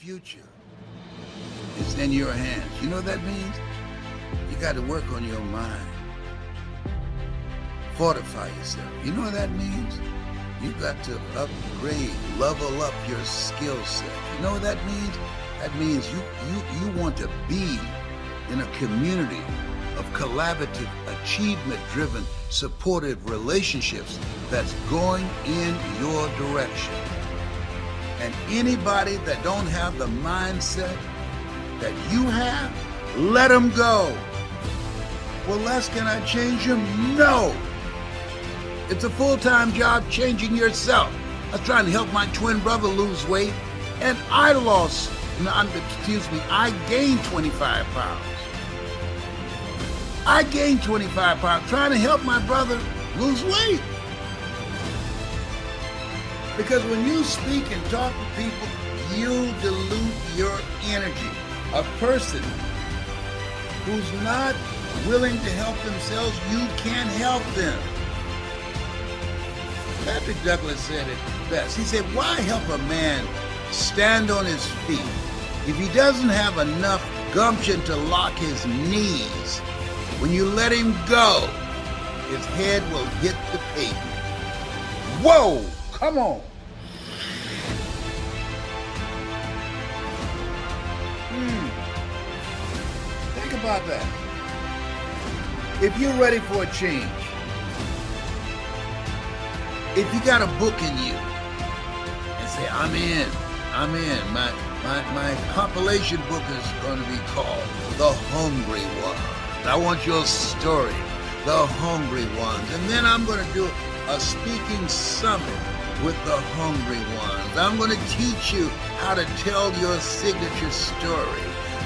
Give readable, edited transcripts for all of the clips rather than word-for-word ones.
future is in your hands. You know what that means? You got to work on your mind. Fortify yourself. You know what that means? You got to upgrade, level up your skill set. You know what that means? That means you want to be in a community of collaborative, achievement-driven, supportive relationships that's going in your direction. And anybody that don't have the mindset that you have, let them go. Well, Les, can I change them? No. It's a full-time job changing yourself. I was trying to help my twin brother lose weight, and I gained 25 pounds. I gained 25 pounds trying to help my brother lose weight. Because when you speak and talk to people, you dilute your energy. A person who's not willing to help themselves, you can't help them. Patrick Douglas said it best. He said, why help a man stand on his feet if he doesn't have enough gumption to lock his knees? When you let him go, his head will hit the pavement. Whoa, come on. Think about that. If you're ready for a change, if you got a book in you and say, I'm in. My compilation book is going to be called The Hungry Ones. I want your story, The Hungry Ones. And then I'm going to do a speaking summit with the hungry ones. I'm going to teach you how to tell your signature story,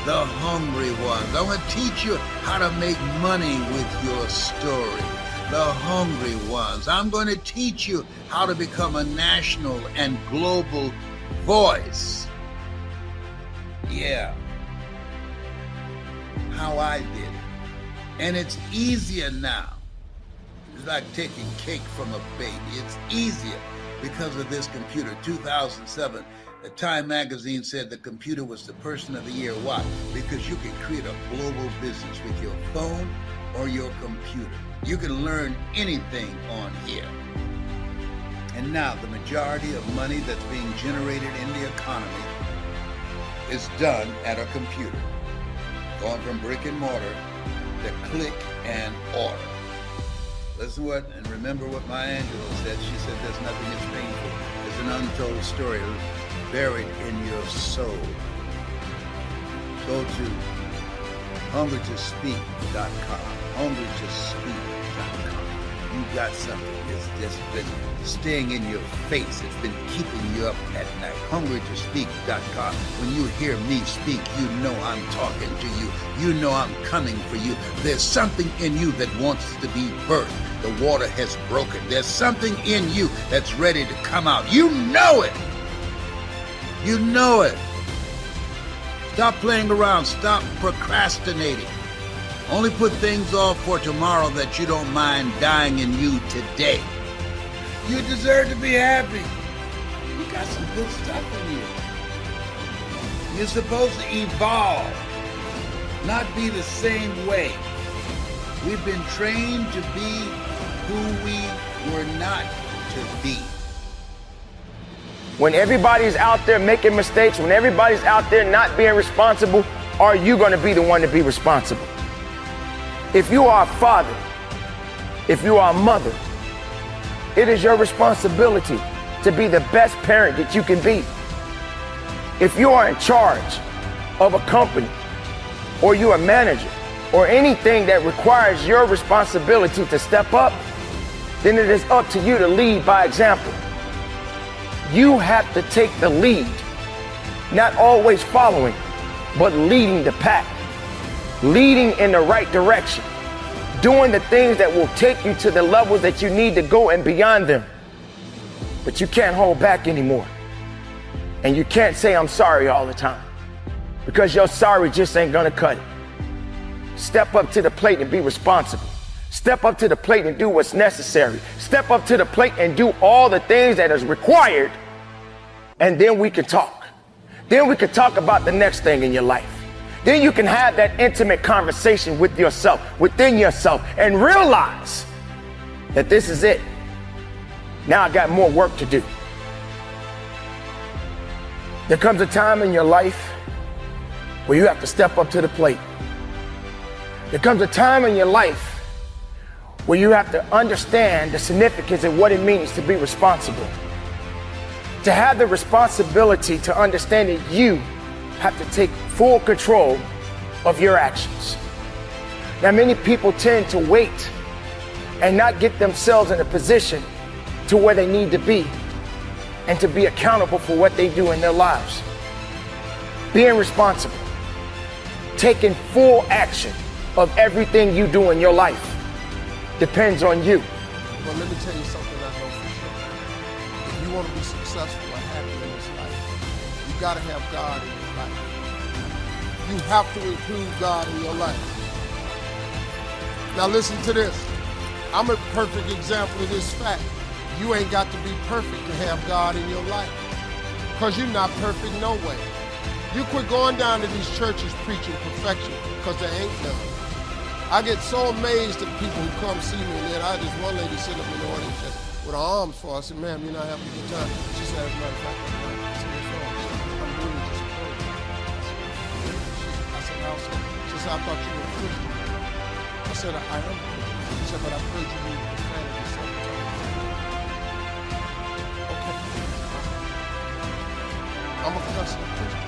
the hungry ones. I'm going to teach you how to make money with your story, the hungry ones. I'm going to teach you how to become a national and global voice. Yeah. How I did it. And it's easier now. It's like taking cake from a baby. It's easier because of this computer. 2007, the Time magazine said the computer was the person of the year. Why? Because you can create a global business with your phone or your computer. You can learn anything on here. And now the majority of money that's being generated in the economy is done at a computer. Going from brick and mortar to click and order. Listen what, and remember what Maya Angelou said. She said there's nothing as painful as an untold story buried in your soul. Go to hungrytospeak.com. hungrytospeak.com. You got something that's just been staying in your face. It's been keeping you up at night. hungrytospeak.com. When you hear me speak, you know I'm talking to you. You know I'm coming for you. There's something in you that wants to be birthed. The water has broken. There's something in you that's ready to come out. You know it. You know it. Stop playing around. Stop procrastinating. Only put things off for tomorrow that you don't mind dying in you today. You deserve to be happy. You got some good stuff in you. You're supposed to evolve, not be the same way. We've been trained to be who we were not to be. When everybody's out there making mistakes, when everybody's out there not being responsible, are you going to be the one to be responsible? If you are a father, if you are a mother, it is your responsibility to be the best parent that you can be. If you are in charge of a company, or you're a manager, or anything that requires your responsibility to step up, then it is up to you to lead by example. You have to take the lead, not always following, but leading the pack, leading in the right direction, doing the things that will take you to the levels that you need to go and beyond them. But you can't hold back anymore. And you can't say I'm sorry all the time, because your sorry just ain't gonna cut it. Step up to the plate and be responsible. Step up to the plate and do what's necessary. Step up to the plate and do all the things that is required, and then we can talk. Then we could talk about the next thing in your life. Then you can have that intimate conversation with yourself, within yourself, and realize that this is it. Now I got more work to do. There comes a time in your life where you have to step up to the plate. There comes a time in your life where you have to understand the significance of what it means to be responsible. To have the responsibility to understand that you have to take full control of your actions. Now, many people tend to wait and not get themselves in a position to where they need to be and to be accountable for what they do in their lives. Being responsible, taking full action of everything you do in your life depends on you. Well, let me tell you something I know for sure. If you want to be successful and happy in this life, you got to have God in your life. You have to include God in your life. Now listen to this. I'm a perfect example of this fact. You ain't got to be perfect to have God in your life, because you're not perfect no way. You quit going down to these churches preaching perfection, because there ain't none. I get so amazed at people who come see me, and then I had this one lady sitting up in the audience just with her arms for. I said, ma'am, you're not having a good time. She said, as a matter of fact, I'm not. I said, what's wrong? She said, I'm really disappointed. I said, how so? She said, I thought you were a Christian. I said, I am a Christian. She said, but I've heard you use profanity several times. Okay. I'm a cussing Christian.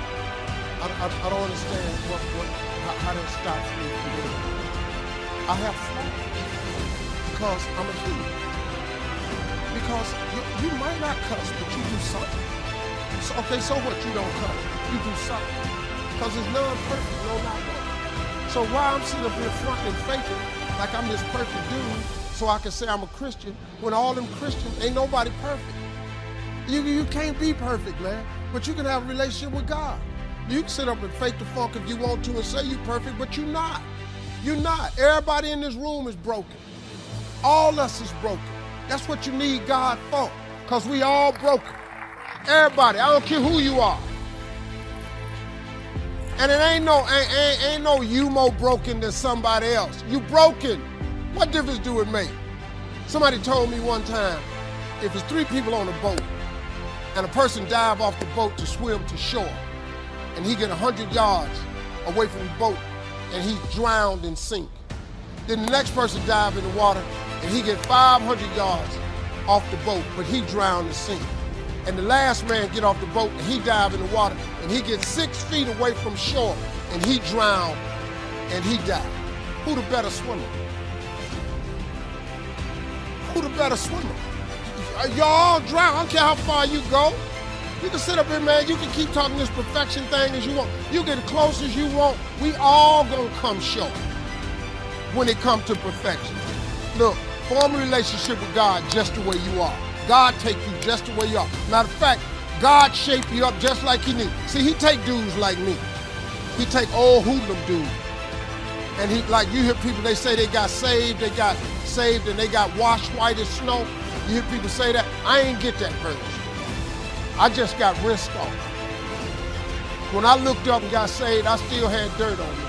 I don't understand how that stops me from doing it. I have flaws because I'm a human. Because you might not cuss, but you do something. So, okay, so what? You don't cuss. You do something. Because there's none perfect, no, not one. So why I'm sitting up here fronting and faking like I'm this perfect dude so I can say I'm a Christian when all them Christians, ain't nobody perfect. You can't be perfect, man. But you can have a relationship with God. You can sit up and fake the funk if you want to and say you're perfect, but you're not. You're not. Everybody in this room is broken. All us is broken. That's what you need God for, because we all broken. Everybody, I don't care who you are. And it ain't no you more broken than somebody else. You broken. What difference do it make? Somebody told me one time, if it's 3 people on a boat and a person dive off the boat to swim to shore, and he get 100 yards away from the boat, and he drowned and sink. Then the next person dive in the water, and he get 500 yards off the boat, but he drowned and sink. And the last man get off the boat, and he dive in the water, and he gets 6 feet away from shore, and he drowned, and he died. Who the better swimmer? Who the better swimmer? Y'all all drown. I don't care how far you go. You can sit up here, man, you can keep talking this perfection thing as you want. You get as close as you want. We all gonna come short when it comes to perfection. Look, form a relationship with God just the way you are. God take you just the way you are. Matter of fact, God shape you up just like he needs. See, he take dudes like me. He take old hoodlum dudes. And he, like you hear people, they say they got saved and they got washed white as snow. You hear people say that. I ain't get that version. I just got rinsed off. When I looked up and got saved, I still had dirt on me.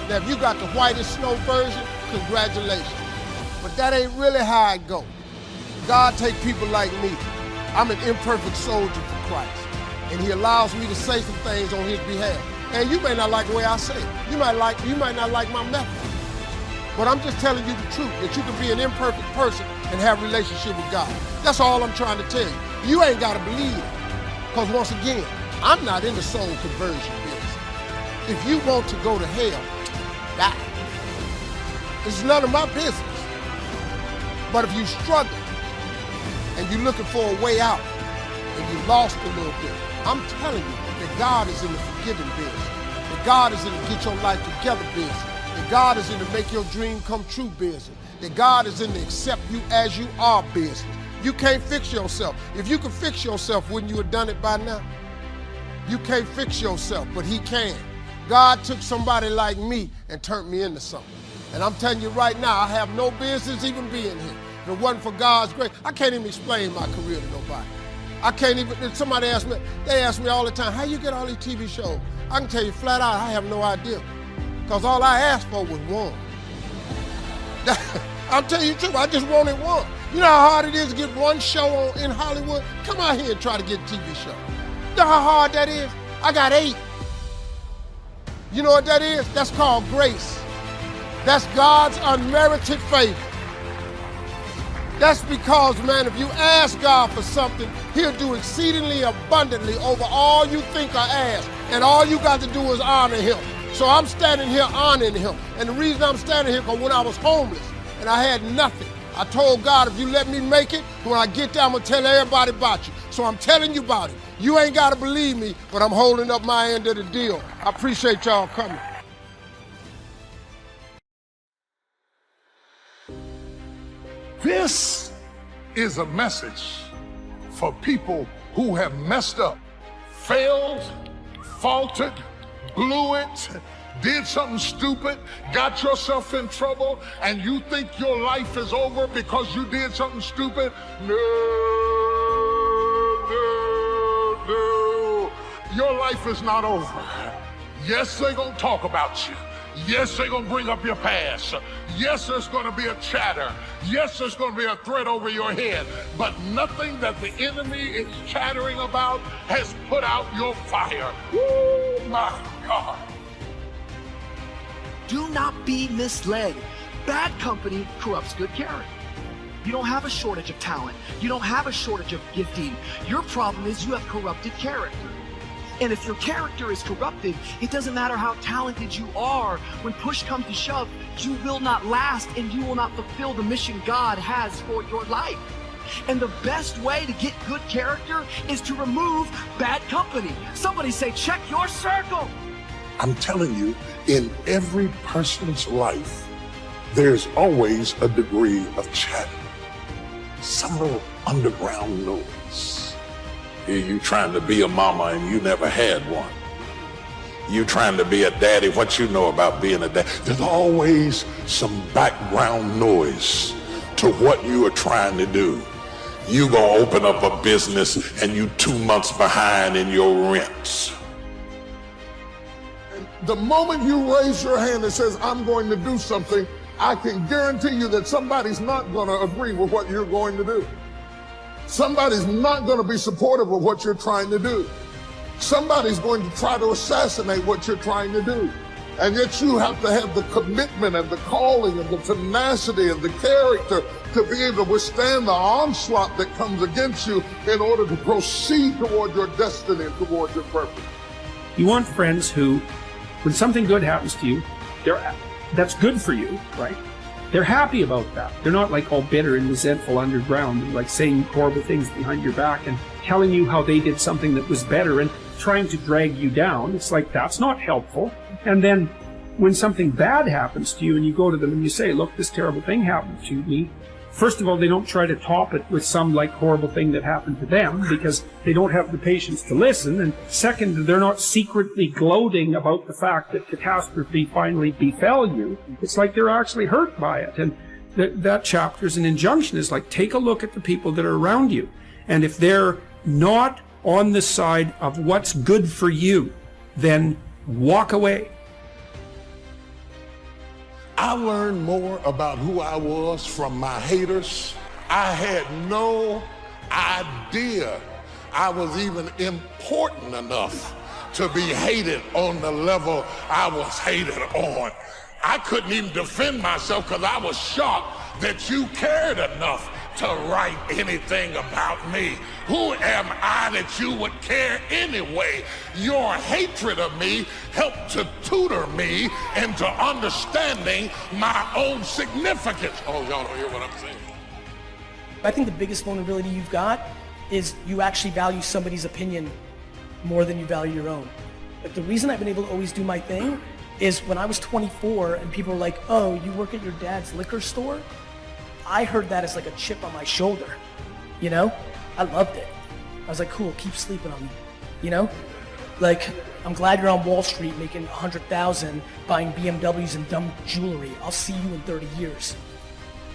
Now, if you got the whitest snow version, congratulations. But that ain't really how it go. God take people like me. I'm an imperfect soldier for Christ. And he allows me to say some things on his behalf. And you may not like the way I say it. You might not like my method. But I'm just telling you the truth, that you can be an imperfect person and have a relationship with God. That's all I'm trying to tell you. You ain't got to believe it. Because once again, I'm not in the soul conversion business. If you want to go to hell, die. It's none of my business. But if you struggle and you're looking for a way out and you lost a little bit, I'm telling you that God is in the forgiving business. That God is in the get your life together business. That God is in the make your dream come true business. That God is in the accept you as you are business. You can't fix yourself. If you could fix yourself, wouldn't you have done it by now? You can't fix yourself, but he can. God took somebody like me and turned me into something. And I'm telling you right now, I have no business even being here. If it wasn't for God's grace, I can't even explain my career to nobody. I can't even, somebody asked me, they ask me all the time, how you get all these TV shows? I can tell you flat out, I have no idea. Because all I asked for was one. I'm telling you the truth, I just wanted one. You know how hard it is to get one show in Hollywood? Come out here and try to get a TV show. You know how hard that is? I got 8. You know what that is? That's called grace. That's God's unmerited favor. That's because, man, if you ask God for something, he'll do exceedingly abundantly over all you think or ask. And all you got to do is honor him. So I'm standing here honoring him. And the reason I'm standing here, because when I was homeless and I had nothing, I told God, if you let me make it, when I get there, I'm going to tell everybody about you. So I'm telling you about it. You ain't got to believe me, but I'm holding up my end of the deal. I appreciate y'all coming. This is a message for people who have messed up, failed, faltered, blew it, did something stupid, got yourself in trouble, and you think your life is over because you did something stupid. No. Your life is not over. Yes, they're gonna talk about you. Yes, they're gonna bring up your past. Yes, there's gonna be a chatter. Yes, there's gonna be a threat over your head. But nothing that the enemy is chattering about has put out your fire. Oh my God. Do not be misled. Bad company corrupts good character. You don't have a shortage of talent. You don't have a shortage of gifting. Your problem is you have corrupted character. And if your character is corrupted, it doesn't matter how talented you are. When push comes to shove, you will not last and you will not fulfill the mission God has for your life. And the best way to get good character is to remove bad company. Somebody say, check your circle. I'm telling you, in every person's life, there's always a degree of chatter. Some little underground noise. You trying to be a mama and you never had one. You trying to be a daddy, what you know about being a dad? There's always some background noise to what you are trying to do. You gonna open up a business and you 2 months behind in your rents. The moment you raise your hand and says, I'm going to do something, I can guarantee you that somebody's not gonna agree with what you're going to do. Somebody's not going to be supportive of what you're trying to do. Somebody's going to try to assassinate what you're trying to do. And yet you have to have the commitment and the calling and the tenacity and the character to be able to withstand the onslaught that comes against you in order to proceed toward your destiny and toward your purpose. You want friends who, when something good happens to you, that's good for you, right? They're happy about that. They're not like all bitter and resentful underground and like saying horrible things behind your back and telling you how they did something that was better and trying to drag you down. It's like, that's not helpful. And then when something bad happens to you and you go to them and you say, look, this terrible thing happened to me. First of all, they don't try to top it with some like horrible thing that happened to them because they don't have the patience to listen. And second, they're not secretly gloating about the fact that catastrophe finally befell you. It's like they're actually hurt by it. And that chapter is an injunction. Is like, take a look at the people that are around you. And if they're not on the side of what's good for you, then walk away. I learned more about who I was from my haters. I had no idea I was even important enough to be hated on the level I was hated on. I couldn't even defend myself because I was shocked that you cared enough to write anything about me. Who am I that you would care anyway? Your hatred of me helped to tutor me into understanding my own significance. Oh, y'all don't hear what I'm saying? I think the biggest vulnerability you've got is you actually value somebody's opinion more than you value your own. But the reason I've been able to always do my thing is when I was 24 and people were like, oh, you work at your dad's liquor store? I heard that as like a chip on my shoulder, you know? I loved it. I was like, cool, keep sleeping on me, you know? Like, I'm glad you're on Wall Street making 100,000 buying BMWs and dumb jewelry. I'll see you in 30 years.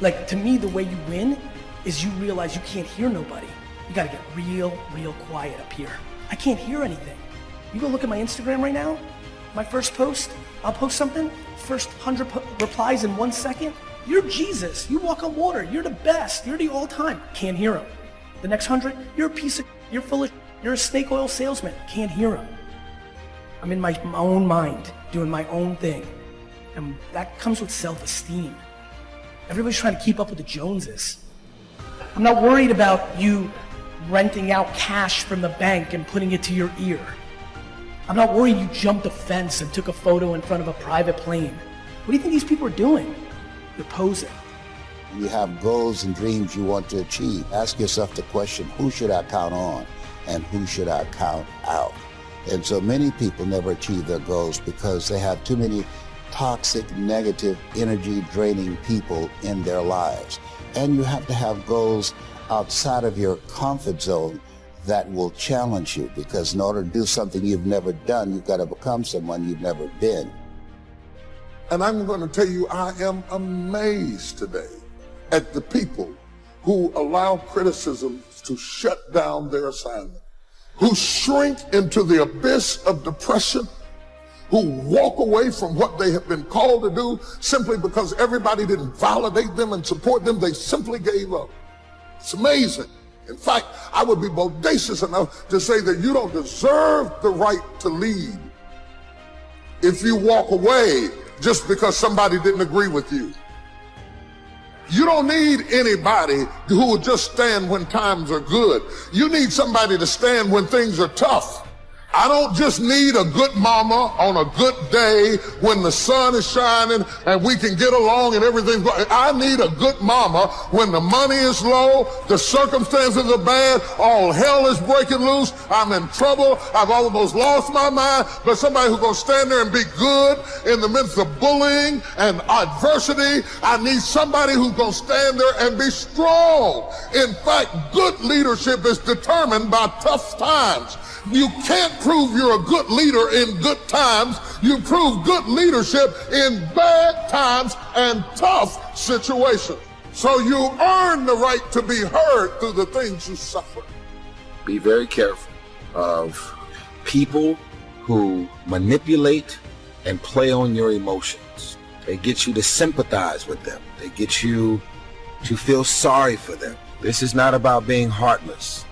Like, to me, the way you win is you realize you can't hear nobody. You gotta get real quiet up here. I can't hear anything. You go look at my Instagram right now, my first post, I'll post something, first 100 replies in 1 second. You're Jesus, you walk on water, you're the best, you're the all-time. Can't hear him. The next 100, you're a piece of, you're full of, you're a snake oil salesman. Can't hear him. I'm in my own mind, doing my own thing. And that comes with self-esteem. Everybody's trying to keep up with the Joneses. I'm not worried about you renting out cash from the bank and putting it to your ear. I'm not worried you jumped a fence and took a photo in front of a private plane. What do you think these people are doing? They're posing. You have goals and dreams you want to achieve. Ask yourself the question, who should I count on and who should I count out? And so many people never achieve their goals because they have too many toxic, negative, energy draining people in their lives. And you have to have goals outside of your comfort zone that will challenge you, because in order to do something you've never done, you've got to become someone you've never been. And I'm going to tell you, I am amazed today at the people who allow criticism to shut down their assignment, who shrink into the abyss of depression, who walk away from what they have been called to do simply because everybody didn't validate them and support them. They simply gave up. It's amazing. In fact, I would be bodacious enough to say that you don't deserve the right to lead if you walk away just because somebody didn't agree with you. You don't need anybody who will just stand when times are good. You need somebody to stand when things are tough. I don't just need a good mama on a good day when the sun is shining and we can get along and everything's going. I need a good mama when the money is low, the circumstances are bad, all hell is breaking loose, I'm in trouble, I've almost lost my mind, but somebody who's going to stand there and be good in the midst of bullying and adversity. I need somebody who's going to stand there and be strong. In fact, good leadership is determined by tough times. You can't prove you're a good leader in good times. You prove good leadership in bad times and tough situations. So you earn the right to be heard through the things you suffer. Be very careful of people who manipulate and play on your emotions. They get you to sympathize with them. They get you to feel sorry for them. This is not about being heartless.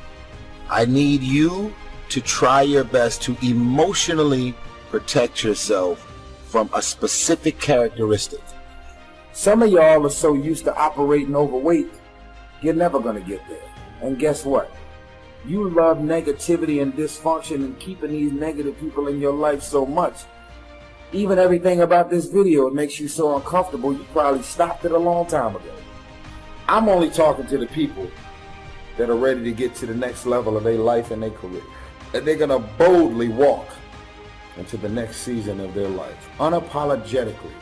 I need you to try your best to emotionally protect yourself from a specific characteristic. Some of y'all are so used to operating overweight, you're never gonna get there. And guess what? You love negativity and dysfunction and keeping these negative people in your life so much. Even everything about this video, it makes you so uncomfortable, you probably stopped it a long time ago. I'm only talking to the people that are ready to get to the next level of their life and their career. And they're gonna boldly walk into the next season of their life, unapologetically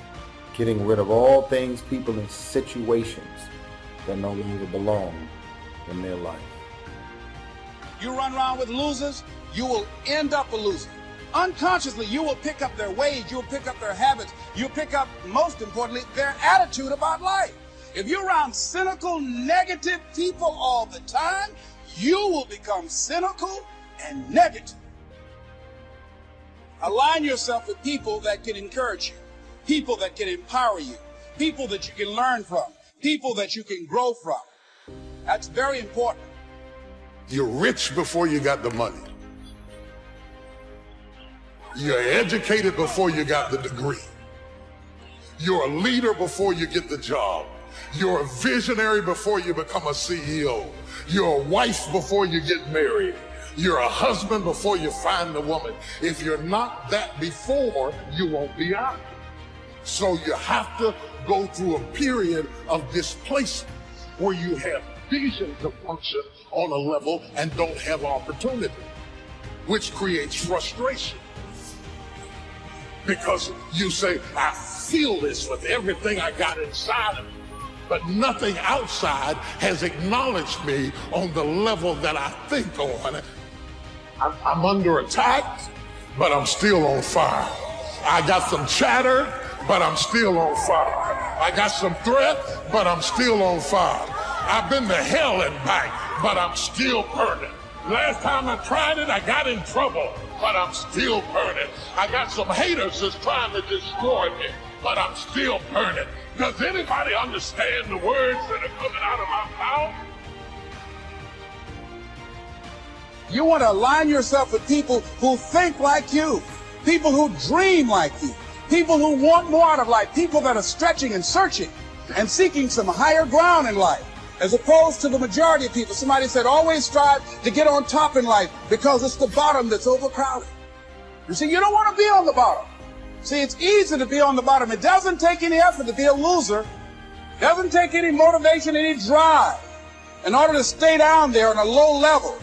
getting rid of all things, people, and situations that no longer belong in their life. You run around with losers, you will end up a loser. Unconsciously, you will pick up their ways, you will pick up their habits, you'll pick up, most importantly, their attitude about life. If you're around cynical, negative people all the time, you will become cynical and negative. Align yourself with people that can encourage you, people that can empower you, people that you can learn from, people that you can grow from. That's very important. You're rich before you got the money. You're educated before you got the degree. You're a leader before you get the job. You're a visionary before you become a CEO. You're a wife before you get married. You're a husband before you find a woman. If you're not that before, you won't be out. So you have to go through a period of displacement where you have vision to function on a level and don't have opportunity, which creates frustration. Because you say, I feel this with everything I got inside of me, but nothing outside has acknowledged me on the level that I think on. I'm under attack, but I'm still on fire. I got some chatter, but I'm still on fire. I got some threat, but I'm still on fire. I've been to hell and back, but I'm still burning. Last time I tried it, I got in trouble, but I'm still burning. I got some haters that's trying to destroy me, but I'm still burning. Does anybody understand the words that are coming out of my mouth? You want to align yourself with people who think like you, people who dream like you, people who want more out of life, people that are stretching and searching and seeking some higher ground in life, as opposed to the majority of people. Somebody said, always strive to get on top in life because it's the bottom that's overcrowded. You see, you don't want to be on the bottom. See, it's easy to be on the bottom. It doesn't take any effort to be a loser. It doesn't take any motivation, any drive in order to stay down there on a low level.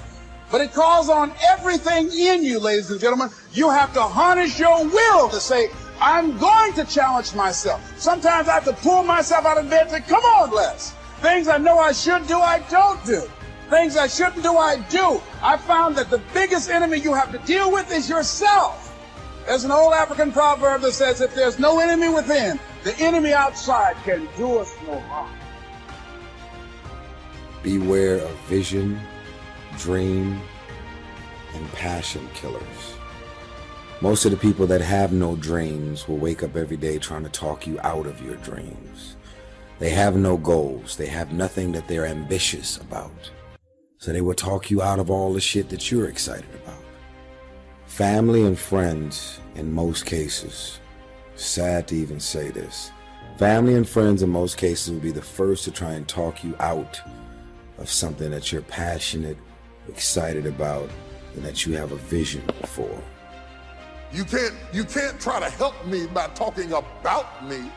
But it calls on everything in you, ladies and gentlemen. You have to harness your will to say, I'm going to challenge myself. Sometimes I have to pull myself out of bed and say, come on, Les. Things I know I should do, I don't do. Things I shouldn't do, I do. I found that the biggest enemy you have to deal with is yourself. There's an old African proverb that says, if there's no enemy within, the enemy outside can do us no harm. Beware of vision, dream, and passion killers. Most of the people that have no dreams will wake up every day trying to talk you out of your dreams. They have no goals. They have nothing that they're ambitious about. So they will talk you out of all the shit that you're excited about. Family and friends, in most cases, sad to even say this, family and friends in most cases will be the first to try and talk you out of something that you're passionate, excited about, and that you have a vision for. You can't try to help me by talking about me.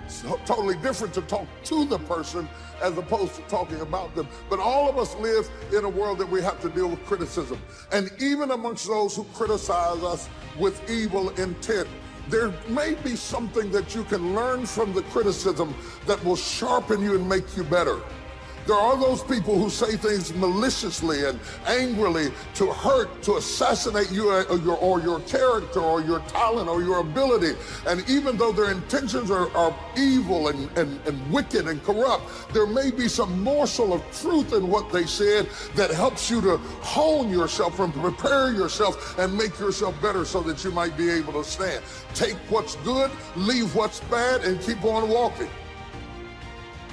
It's totally different to talk to the person as opposed to talking about them. But all of us live in a world that we have to deal with criticism. And even amongst those who criticize us with evil intent, there may be something that you can learn from the criticism that will sharpen you and make you better. There are those people who say things maliciously and angrily to hurt, to assassinate you or your character or your talent or your ability. And even though their intentions are evil and wicked and corrupt, there may be some morsel of truth in what they said that helps you to hone yourself and prepare yourself and make yourself better so that you might be able to stand. Take what's good, leave what's bad, and keep on walking.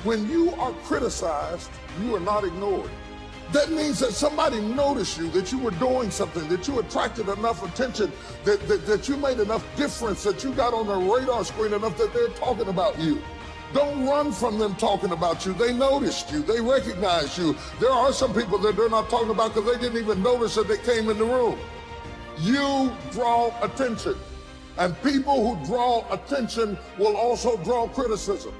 When you are criticized, you are not ignored. That means that somebody noticed you, that you were doing something, that you attracted enough attention, that you made enough difference, that you got on the radar screen enough that they're talking about you. Don't run from them talking about you. They noticed you. They recognized you. There are some people that they're not talking about because they didn't even notice that they came in the room. You draw attention. And people who draw attention will also draw criticism.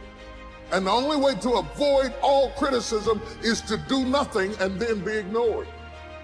And the only way to avoid all criticism is to do nothing and then be ignored.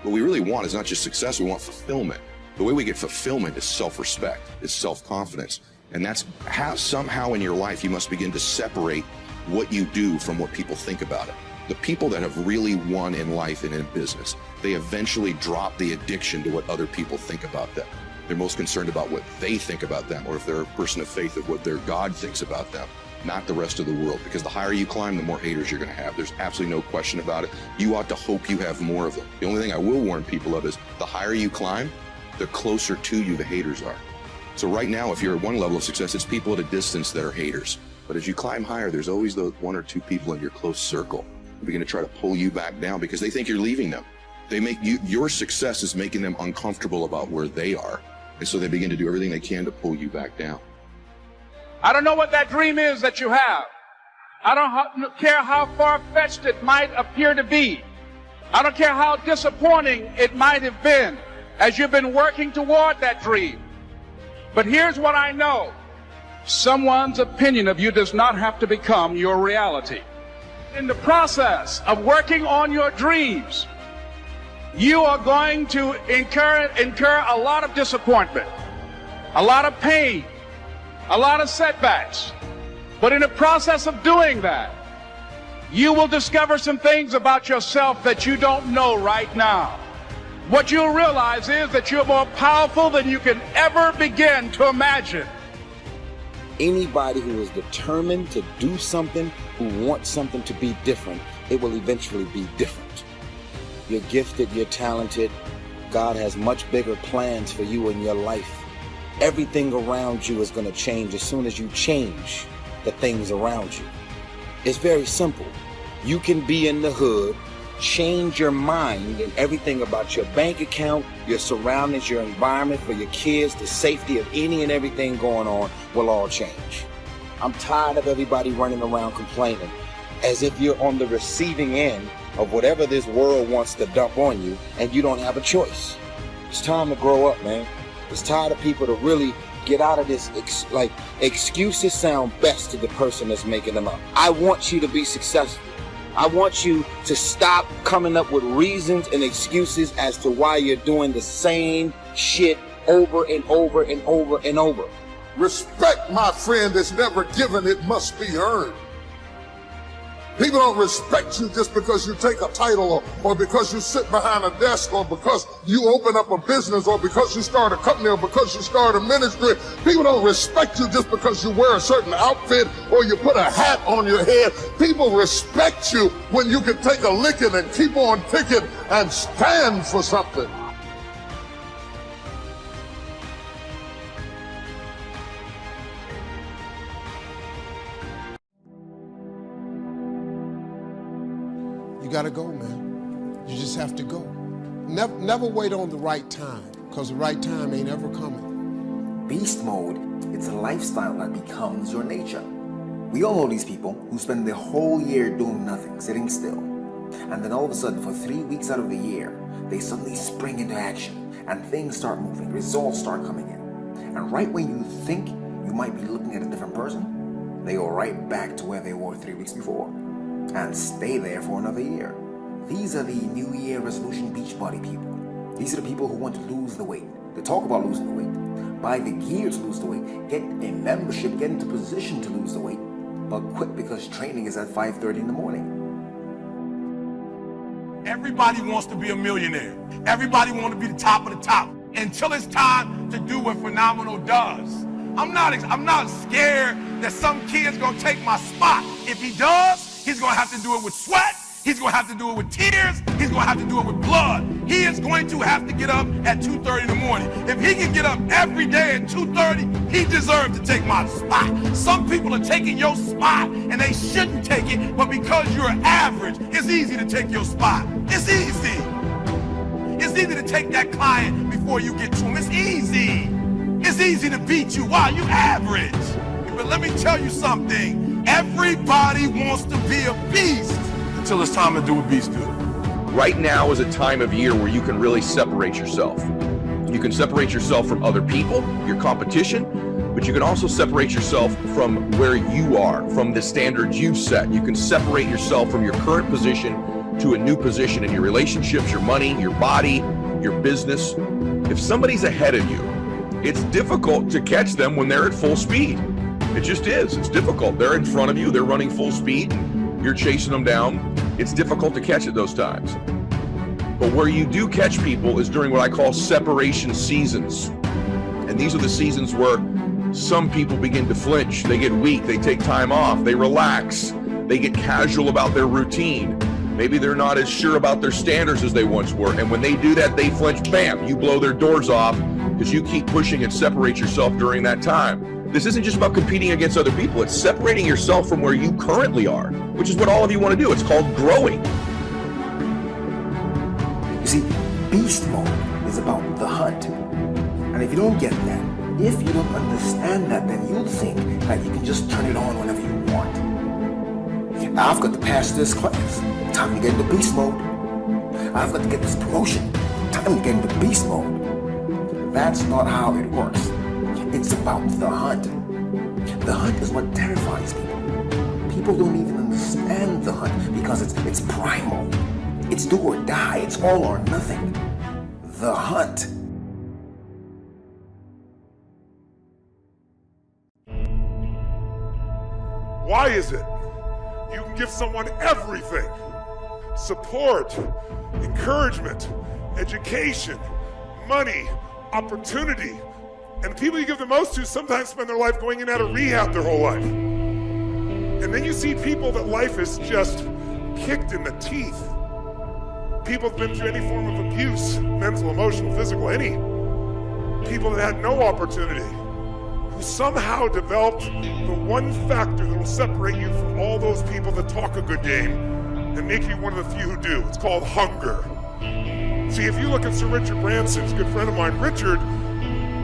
What we really want is not just success, we want fulfillment. The way we get fulfillment is self-respect, is self-confidence. And that's how somehow in your life you must begin to separate what you do from what people think about it. The people that have really won in life and in business, they eventually drop the addiction to what other people think about them. They're most concerned about what they think about them, or if they're a person of faith, of what their God thinks about them. Not the rest of the world, because the higher you climb, the more haters you're going to have. There's absolutely no question about it. You ought to hope you have more of them. The only thing I will warn people of is the higher you climb, the closer to you the haters are. So right now, if you're at one level of success, it's people at a distance that are haters. But as you climb higher, there's always those one or two people in your close circle who begin to try to pull you back down because they think you're leaving them. They make you, your success is making them uncomfortable about where they are. And so they begin to do everything they can to pull you back down. I don't know what that dream is that you have. I don't care how far-fetched it might appear to be. I don't care how disappointing it might have been as you've been working toward that dream. But here's what I know. Someone's opinion of you does not have to become your reality. In the process of working on your dreams, you are going to incur a lot of disappointment, a lot of pain, a lot of setbacks. But in the process of doing that, you will discover some things about yourself that you don't know right now. What you'll realize is that you're more powerful than you can ever begin to imagine. Anybody who is determined to do something, who wants something to be different, it will eventually be different. You're gifted, you're talented. God has much bigger plans for you in your life. Everything around you is going to change as soon as you change the things around you. It's very simple. You can be in the hood, change your mind, and everything about your bank account, your surroundings, your environment, for your kids, the safety of any and everything going on will all change. I'm tired of everybody running around complaining as if you're on the receiving end of whatever this world wants to dump on you and you don't have a choice. It's time to grow up, man. It's tired of people to really get out of this, excuses sound best to the person that's making them up. I want you to be successful. I want you to stop coming up with reasons and excuses as to why you're doing the same shit over and over and over and over. Respect, my friend, is never given, it must be earned. People don't respect you just because you take a title or because you sit behind a desk or because you open up a business or because you start a company or because you start a ministry. People don't respect you just because you wear a certain outfit or you put a hat on your head. People respect you when you can take a licking and keep on ticking and stand for something. You gotta go, man. You just have to go. Never wait on the right time, because the right time ain't ever coming. Beast mode, it's a lifestyle that becomes your nature. We all know these people who spend the whole year doing nothing, sitting still. And then all of a sudden, for 3 weeks out of the year, they suddenly spring into action and things start moving, results start coming in. And right when you think you might be looking at a different person, they go right back to where they were 3 weeks before and stay there for another year. These are the New Year resolution Beachbody people. These are the people who want to lose the weight. They talk about losing the weight, buy the gear to lose the weight, get a membership, get into position to lose the weight, but quit because training is at 5:30 in the morning. Everybody wants to be a millionaire. Everybody wants to be the top of the top until it's time to do what Phenomenal does. I'm not scared that some kid's gonna take my spot. If he does, he's gonna have to do it with sweat. He's gonna have to do it with tears. He's gonna have to do it with blood. He is going to have to get up at 2:30 in the morning. If he can get up every day at 2:30, he deserves to take my spot. Some people are taking your spot and they shouldn't take it, but because you're average, it's easy to take your spot. It's easy. It's easy to take that client before you get to him. It's easy. It's easy to beat you while you average. But let me tell you something. Everybody wants to be a beast until it's time to do what beasts do. Right now is a time of year where you can really separate yourself. You can separate yourself from other people, your competition, but you can also separate yourself from where you are, from the standards you've set. You can separate yourself from your current position to a new position in your relationships, your money, your body, your business. If somebody's ahead of you, it's difficult to catch them when they're at full speed. It just is. It's difficult. They're in front of you. They're running full speed. You're chasing them down. It's difficult to catch at those times. But where you do catch people is during what I call separation seasons. And these are the seasons where some people begin to flinch. They get weak. They take time off. They relax. They get casual about their routine. Maybe they're not as sure about their standards as they once were. And when they do that, they flinch. Bam, you blow their doors off because you keep pushing and separate yourself during that time. This isn't just about competing against other people. It's separating yourself from where you currently are, which is what all of you want to do. It's called growing. You see, beast mode is about the hunt. And if you don't get that, if you don't understand that, then you'll think that you can just turn it on whenever you want. Now I've got to pass this class. Time to get into beast mode. I've got to get this promotion. Time to get into beast mode. That's not how it works. It's about the hunt. The hunt is what terrifies people. People don't even understand the hunt because it's primal. It's do or die. It's all or nothing. The hunt. Why is it you can give someone everything? Support, encouragement, education, money, opportunity. And the people you give the most to sometimes spend their life going in and out of rehab their whole life. And then you see people that life is just kicked in the teeth. People have been through any form of abuse, mental, emotional, physical, any. People that had no opportunity, who somehow developed the one factor that will separate you from all those people that talk a good game and make you one of the few who do. It's called hunger. See, if you look at Sir Richard Branson, a good friend of mine, Richard,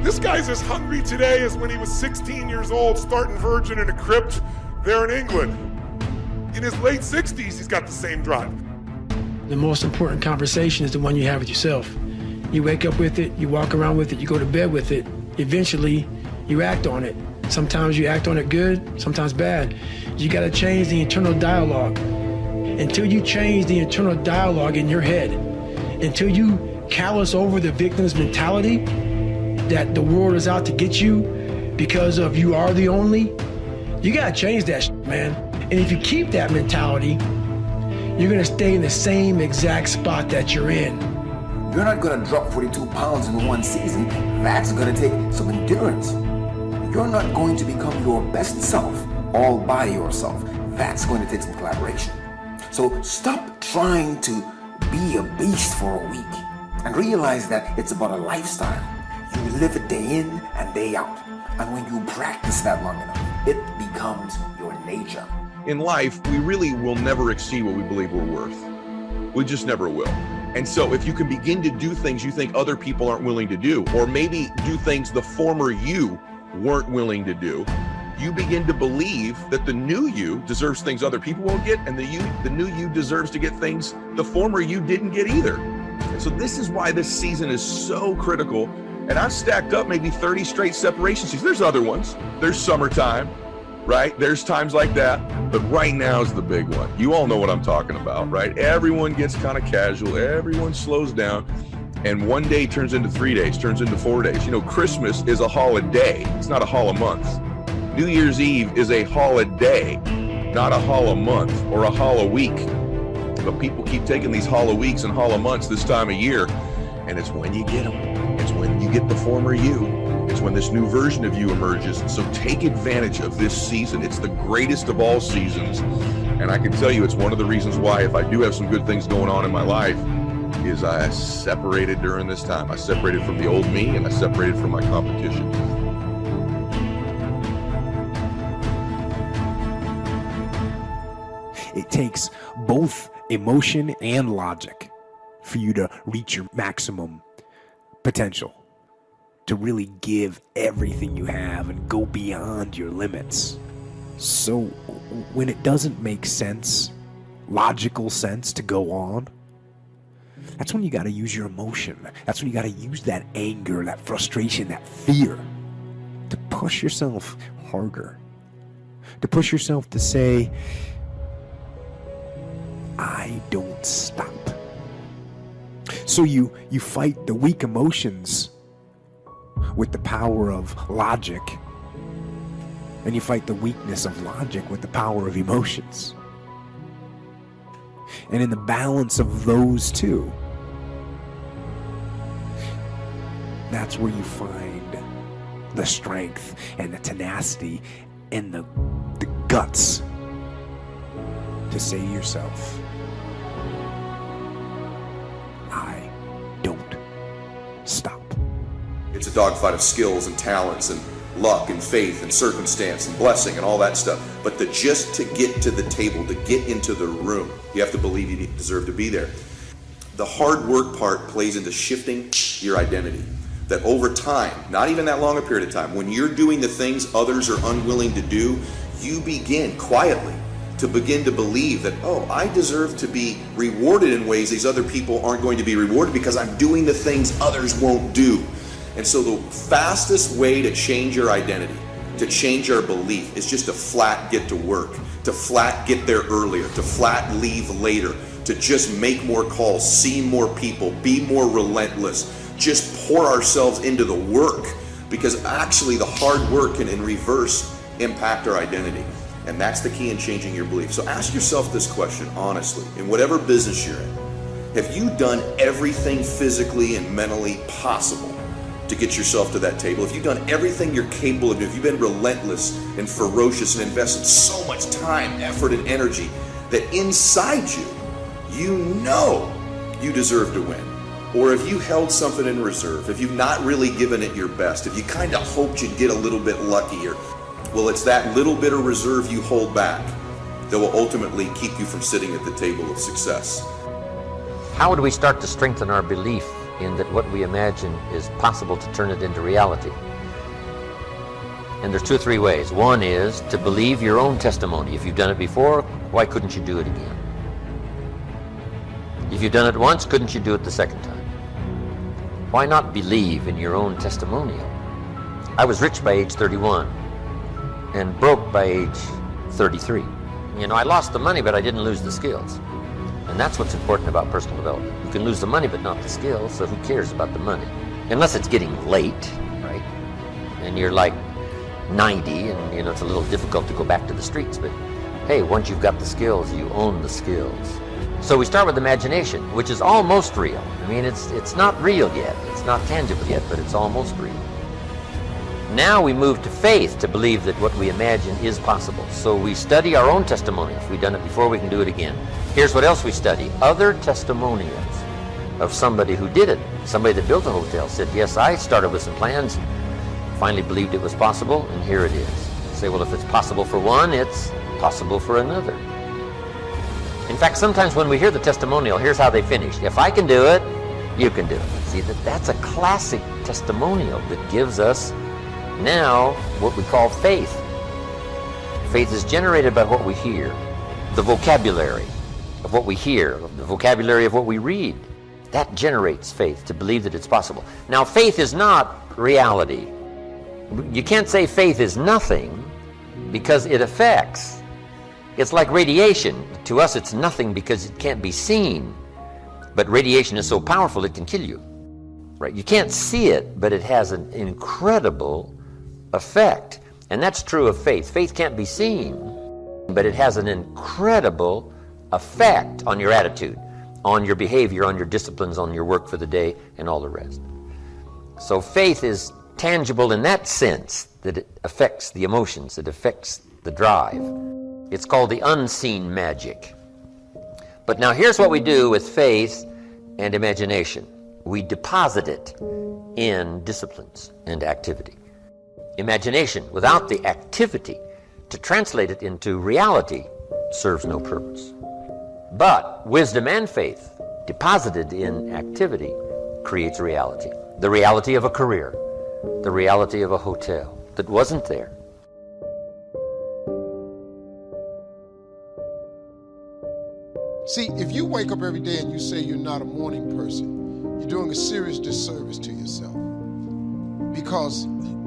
this guy's as hungry today as when he was 16 years old, starting Virgin in a crypt there in England. In his late 60s, he's got the same drive. The most important conversation is the one you have with yourself. You wake up with it, you walk around with it, you go to bed with it. Eventually, you act on it. Sometimes you act on it good, sometimes bad. You gotta change the internal dialogue. Until you change the internal dialogue in your head, until you callous over the victim's mentality, that the world is out to get you because of you are the only, you gotta change that shit, man. And if you keep that mentality, you're gonna stay in the same exact spot that you're in. You're not gonna drop 42 pounds in one season. That's gonna take some endurance. You're not going to become your best self all by yourself. That's going to take some collaboration. So stop trying to be a beast for a week and realize that it's about a lifestyle. You live it day in and day out. And when you practice that long enough, it becomes your nature. In life, we really will never exceed what we believe we're worth. We just never will. And so if you can begin to do things you think other people aren't willing to do, or maybe do things the former you weren't willing to do, you begin to believe that the new you deserves things other people won't get, and the new you deserves to get things the former you didn't get either. And so this is why this season is so critical. And I've stacked up maybe 30 straight separation seasons. There's other ones. There's summertime, right? There's times like that. But right now is the big one. You all know what I'm talking about, right? Everyone gets kind of casual. Everyone slows down. And one day turns into 3 days, turns into 4 days. You know, Christmas is a holiday. It's not a holimonth. New Year's Eve is a holiday, not a holomonth or a holoweek. But people keep taking these holoweeks and holomonths this time of year, and it's when you get them. It's when you get the former you. It's when this new version of you emerges. So take advantage of this season. It's the greatest of all seasons. And I can tell you it's one of the reasons why, if I do have some good things going on in my life, is I separated during this time. I separated from the old me, and I separated from my competition. It takes both emotion and logic for you to reach your maximum potential, to really give everything you have and go beyond your limits. So when it doesn't make sense, logical sense to go on, that's when you got to use your emotion. That's when you got to use that anger, that frustration, that fear to push yourself harder, to push yourself to say, I don't stop. So you fight the weak emotions with the power of logic, and you fight the weakness of logic with the power of emotions. And in the balance of those two, that's where you find the strength and the tenacity and the guts to say to yourself, I don't stop. It's a dogfight of skills and talents and luck and faith and circumstance and blessing and all that stuff. But just to get to the table, to get into the room, you have to believe you deserve to be there. The hard work part plays into shifting your identity. That over time, not even that long a period of time, when you're doing the things others are unwilling to do, you begin quietly to begin to believe that, oh, I deserve to be rewarded in ways these other people aren't going to be rewarded because I'm doing the things others won't do. And so the fastest way to change your identity, to change our belief, is just to flat get to work, to flat get there earlier, to flat leave later, to just make more calls, see more people, be more relentless, just pour ourselves into the work, because actually the hard work can in reverse impact our identity. And that's the key in changing your belief. So ask yourself this question honestly, in whatever business you're in. Have you done everything physically and mentally possible to get yourself to that table? If you've done everything you're capable of doing, if you've been relentless and ferocious and invested so much time, effort, and energy, that inside you, you know you deserve to win. Or if you held something in reserve, if you've not really given it your best, if you kind of hoped you'd get a little bit luckier, well, it's that little bit of reserve you hold back that will ultimately keep you from sitting at the table of success. How do we start to strengthen our belief in that what we imagine is possible to turn it into reality? And there's 2 or 3 ways. One is to believe your own testimony. If you've done it before, why couldn't you do it again? If you've done it once, couldn't you do it the second time? Why not believe in your own testimonial? I was rich by age 31 and broke by age 33. You know, I lost the money, but I didn't lose the skills. And that's what's important about personal development. You can lose the money, but not the skills, so who cares about the money? Unless it's getting late, right? And you're like 90, and you know, it's a little difficult to go back to the streets, but hey, once you've got the skills, you own the skills. So we start with imagination, which is almost real. I mean, it's not real yet. It's not tangible yet, but it's almost real. Now we move to faith to believe that what we imagine is possible. So we study our own testimony. If we've done it before, we can do it again. Here's what else we study. Other testimonials of somebody who did it. Somebody that built a hotel said, yes, I started with some plans, finally believed it was possible, and here it is. You say, well, if it's possible for one, it's possible for another. In fact, sometimes when we hear the testimonial, here's how they finish. If I can do it, you can do it. See, that's a classic testimonial that gives us now what we call faith. Faith is generated by what we hear, the vocabulary of what we hear, the vocabulary of what we read. That generates faith, to believe that it's possible. Now, faith is not reality. You can't say faith is nothing because it affects. It's like radiation. To us, it's nothing because it can't be seen. But radiation is so powerful, it can kill you. Right? You can't see it, but it has an incredible effect. And that's true of faith. Faith can't be seen, but it has an incredible effect on your attitude, on your behavior, on your disciplines, on your work for the day, and all the rest. So faith is tangible in that sense, that it affects the emotions, it affects the drive. It's called the unseen magic. But now here's what we do with faith and imagination. We deposit it in disciplines and activity. Imagination without the activity to translate it into reality serves no purpose. But wisdom and faith deposited in activity creates reality. The reality of a career, the reality of a hotel that wasn't there. See, if you wake up every day and you say you're not a morning person, you're doing a serious disservice to yourself. Because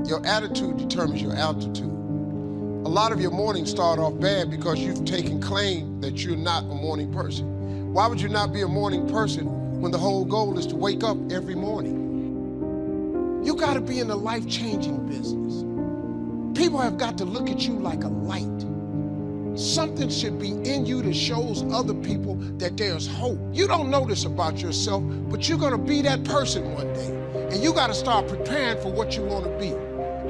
your attitude determines your altitude. A lot of your mornings start off bad because you've taken claim that you're not a morning person. Why would you not be a morning person when the whole goal is to wake up every morning? You gotta be in the life-changing business. People have got to look at you like a light. Something should be in you that shows other people that there's hope. You don't know this about yourself, but you're gonna be that person one day. And you gotta start preparing for what you wanna be.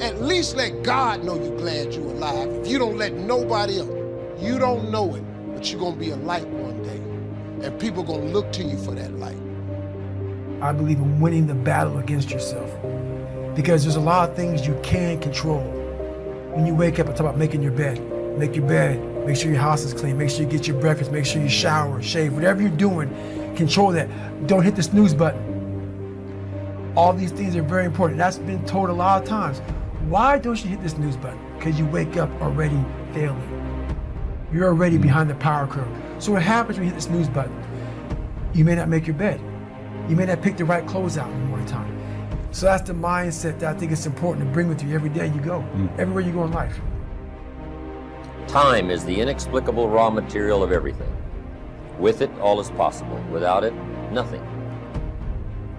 At least let God know you're glad you're alive. If you don't let nobody else, you don't know it, but you're gonna be a light one day. And people gonna look to you for that light. I believe in winning the battle against yourself. Because there's a lot of things you can control. When you wake up, I talk about making your bed. Make your bed, make sure your house is clean, make sure you get your breakfast, make sure you shower, shave, whatever you're doing, control that. Don't hit the snooze button. All these things are very important. That's been told a lot of times. Why don't you hit the snooze button? Because you wake up already failing. You're already behind the power curve. So what happens when you hit the snooze button? You may not make your bed. You may not pick the right clothes out in the morning time. So that's the mindset that I think it's important to bring with you every day you go, everywhere you go in life. Time is the inexplicable raw material of everything. With it, all is possible. Without it, nothing.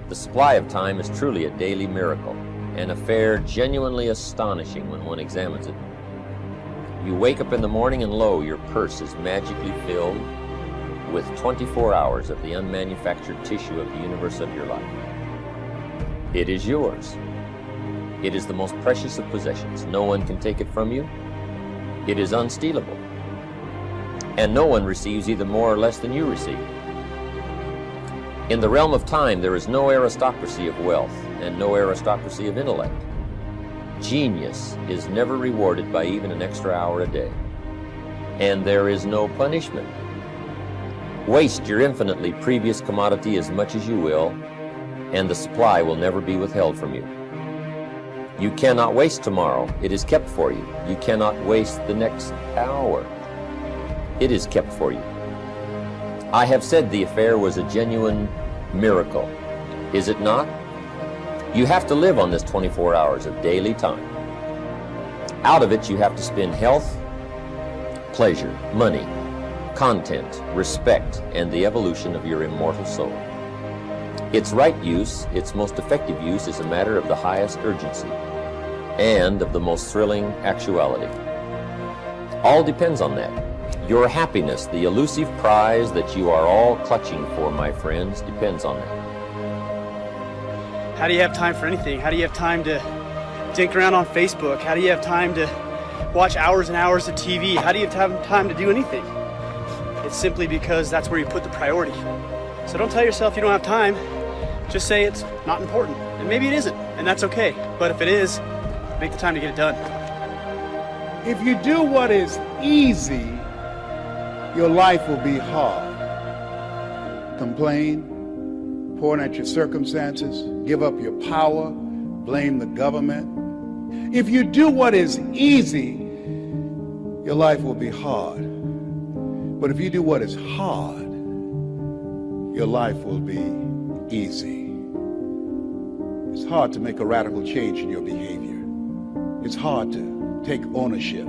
The supply of time is truly a daily miracle, an affair genuinely astonishing when one examines it. You wake up in the morning and lo, your purse is magically filled with 24 hours of the unmanufactured tissue of the universe of your life. It is yours. It is the most precious of possessions. No one can take it from you. It is unstealable. and no one receives either more or less than you receive. In the realm of time, there is no aristocracy of wealth and no aristocracy of intellect. Genius is never rewarded by even an extra hour a day. And there is no punishment. Waste your infinitely previous commodity as much as you will, and the supply will never be withheld from you. You cannot waste tomorrow. It is kept for you. You cannot waste the next hour. It is kept for you. I have said the affair was a genuine miracle. Is it not? You have to live on this 24 hours of daily time. Out of it, you have to spend health, pleasure, money, content, respect, and the evolution of your immortal soul. Its right use, its most effective use, is a matter of the highest urgency and of the most thrilling actuality. All depends on that. Your happiness, the elusive prize that you are all clutching for, my friends, depends on that. How do you have time for anything? How do you have time to dink around on Facebook? How do you have time to watch hours and hours of TV? How do you have time to do anything? It's simply because that's where you put the priority. So don't tell yourself you don't have time. Just say it's not important. And maybe it isn't, and that's okay. But if it is, make the time to get it done. If you do what is easy, your life will be hard. Complain, point at your circumstances, give up your power, blame the government. If you do what is easy, your life will be hard. But if you do what is hard, your life will be easy. It's hard to make a radical change in your behavior. It's hard to take ownership.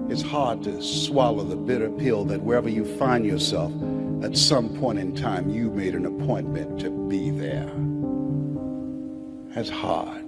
It's hard to swallow the bitter pill that wherever you find yourself, at some point in time, you made an appointment to be there. That's hard.